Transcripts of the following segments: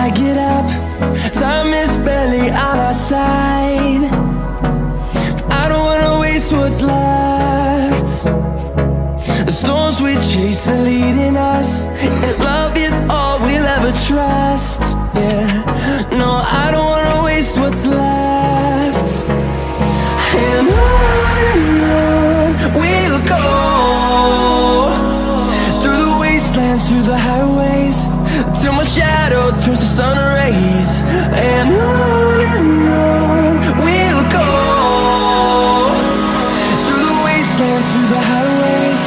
I get up, time is barely on our side. I don't wanna waste what's left. The storms we chase are leading us, and love is all we'll ever trust. Yeah, no, I don't wanna waste what's left. And on we'll go, through the wastelands, through the highways, till my shadow turns to sun rays. And on we'll go, through the wastelands, through the highways,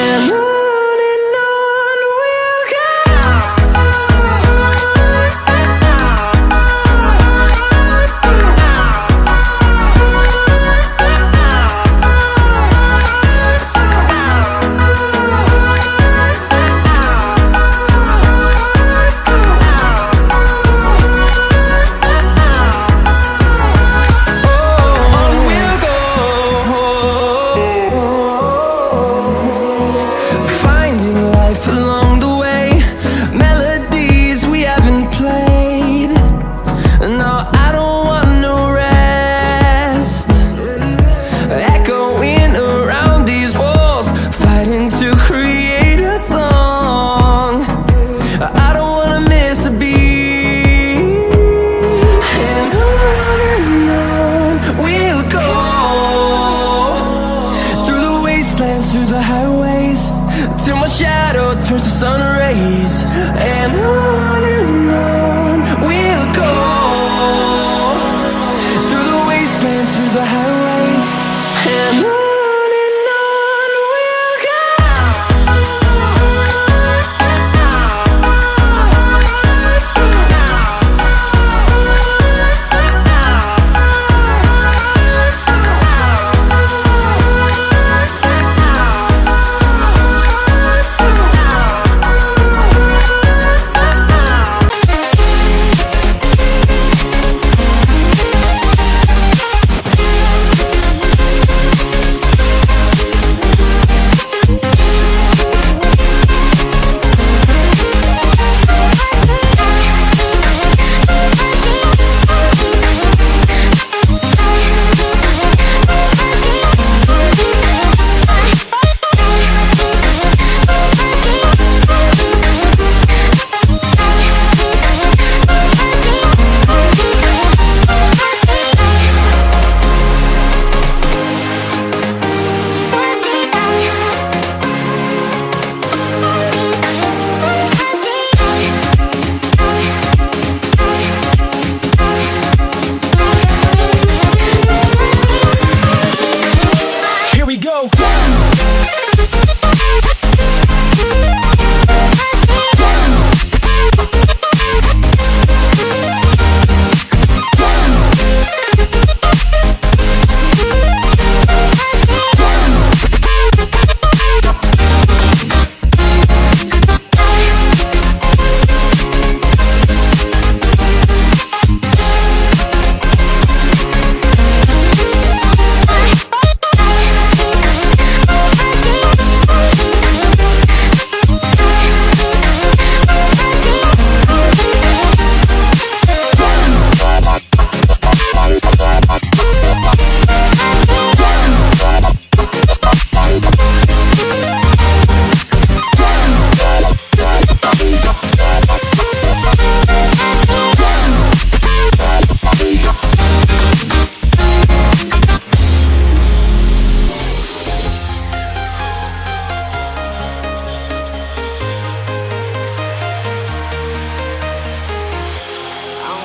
and on. Through the highways, till my shadow turns to sun rays. And on we'll go, through the wastelands, through the highways, and on.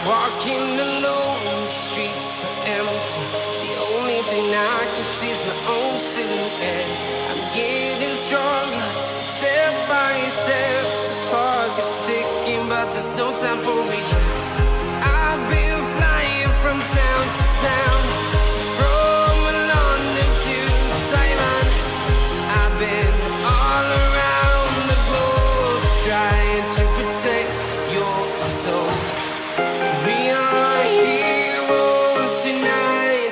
Walking alone, the streets are empty. The only thing I can see is my own silhouette. I'm getting stronger, step by step. The clock is ticking, but there's no time for regrets. I've been flying from town to town, from London to Taiwan. I've been all around the globe, trying to protect your soul. We are heroes tonight.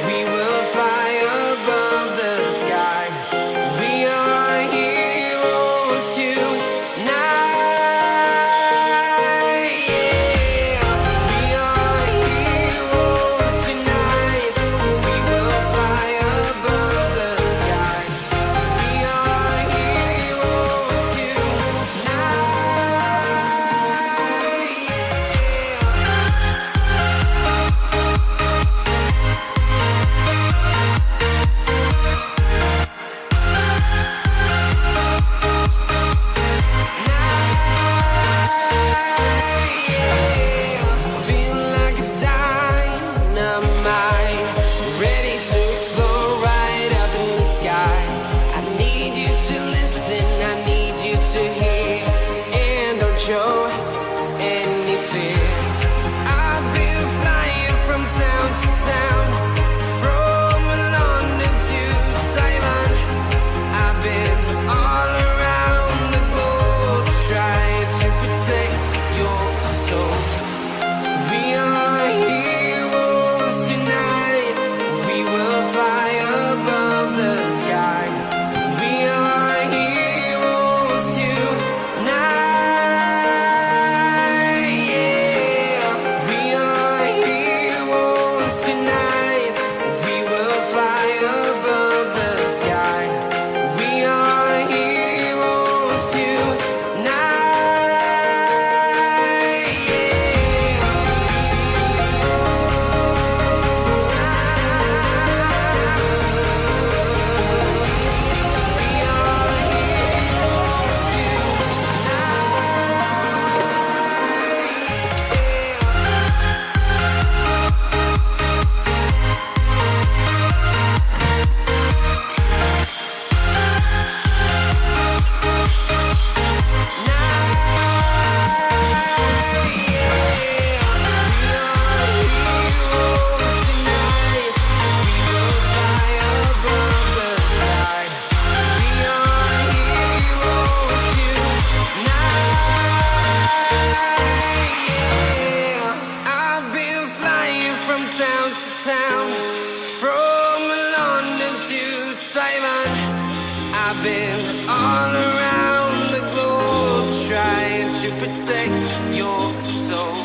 We will fly above the sky. We are heroes tonight. Yeah. need you to listen, I need you to hear, and don't show any fear. I've been flying from town to town, from London to Taiwan. I've been all around the globe trying to protect your soul. We are heroes tonight, we will fly above the sky. We are heroes tonight, yeah. We are heroes tonight, we will fly above the sky. We are heroes tonight, yeah. I've been flying from town to town, from London to Taiwan. I've been all around the globe trying to protect your soul.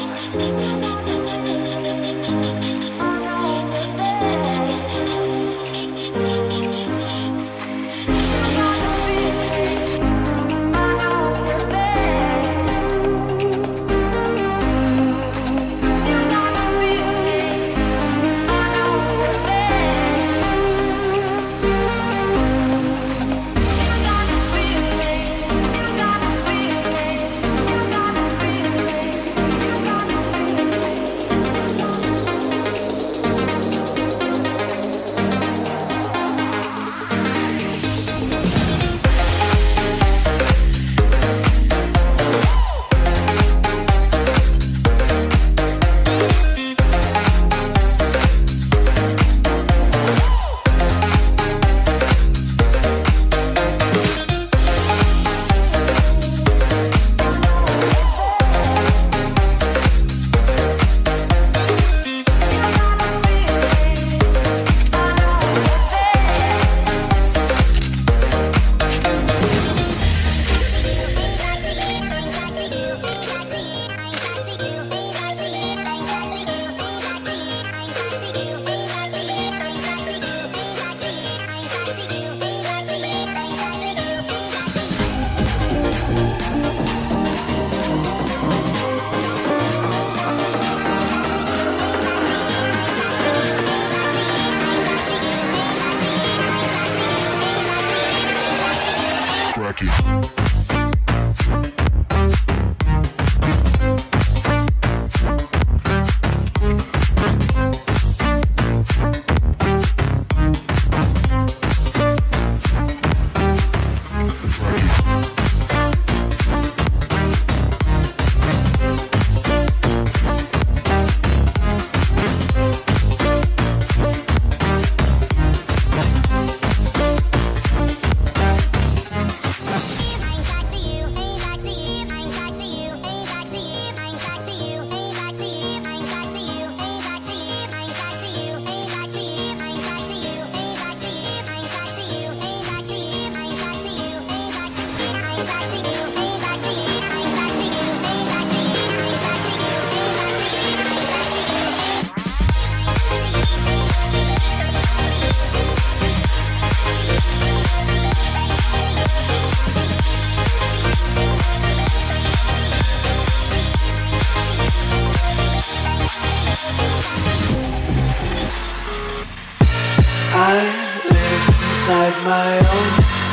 inside my own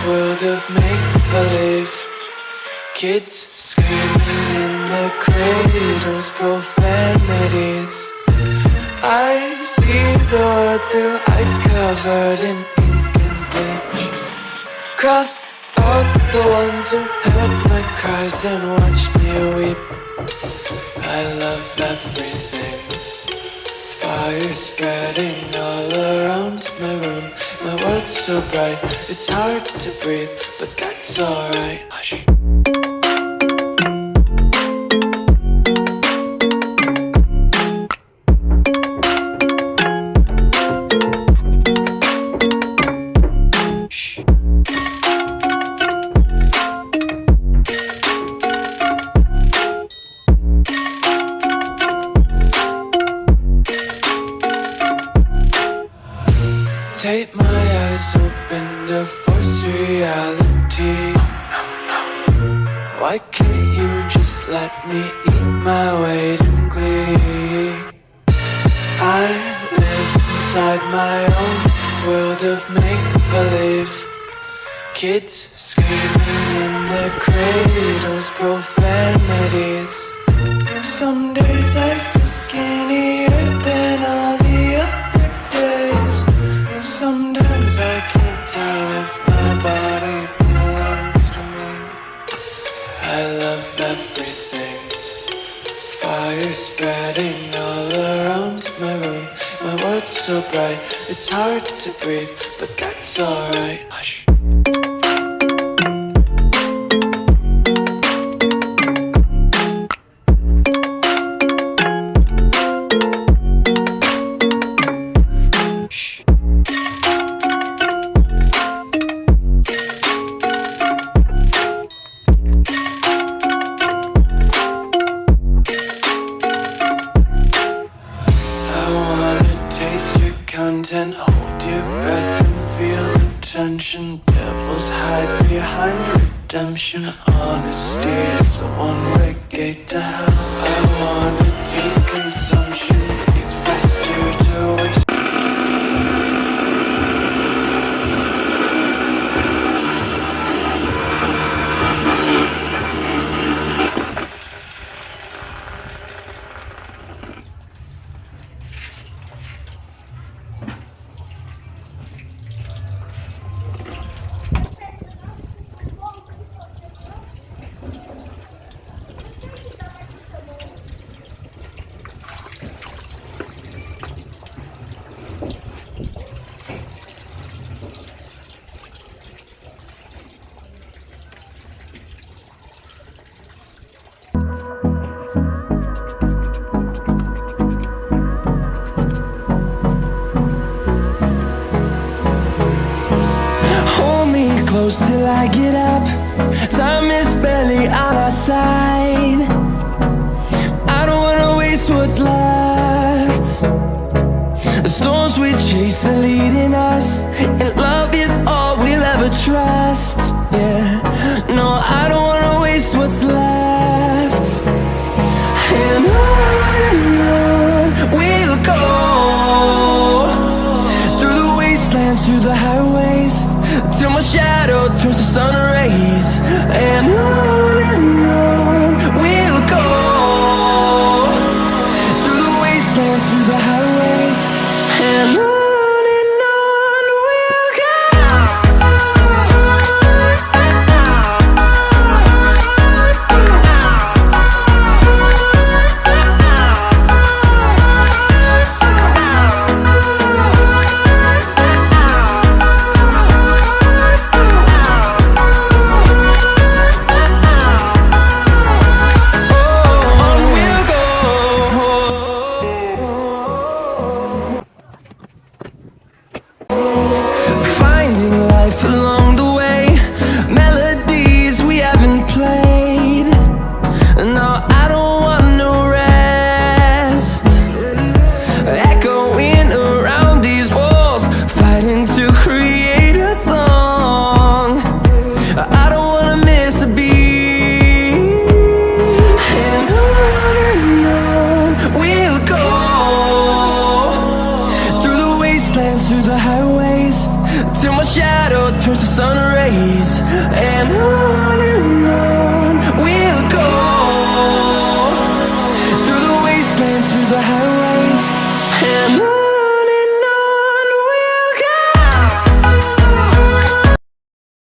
world of make-believe. Kids screaming in the cradles, profanities. I see the world through ice covered in ink and bleach. Cross out the ones who heard my cries and watched me weep. I love everything. Fire spreading all around my room. My world's so bright, it's hard to breathe, but that's alright. Hush. Take my eyes open to force reality. Why can't you just let me eat my weight in glee? I live inside my own world of make-believe. Kids screaming in their cradles, profanities. Some days I feel skinnier than all the other days. Sometimes I can't tell if my body belongs to me. I love everything. Fire spreading all around my room. My world's so bright, it's hard to breathe, but that's alright. Hush. Content, hold your breath and feel the tension. Devils hide behind redemption. Honesty is a one-way gate to hell. I wanna taste consumption. It's faster to waste. Close till I get up. Time is barely on our side. I don't wanna waste what's left. The storms we chase are leading us, and love is all we'll ever trust. Yeah, no, I don't wanna waste what's left. And on we'll go, through the wastelands, through the highways, till my shadow turns to sun rays. And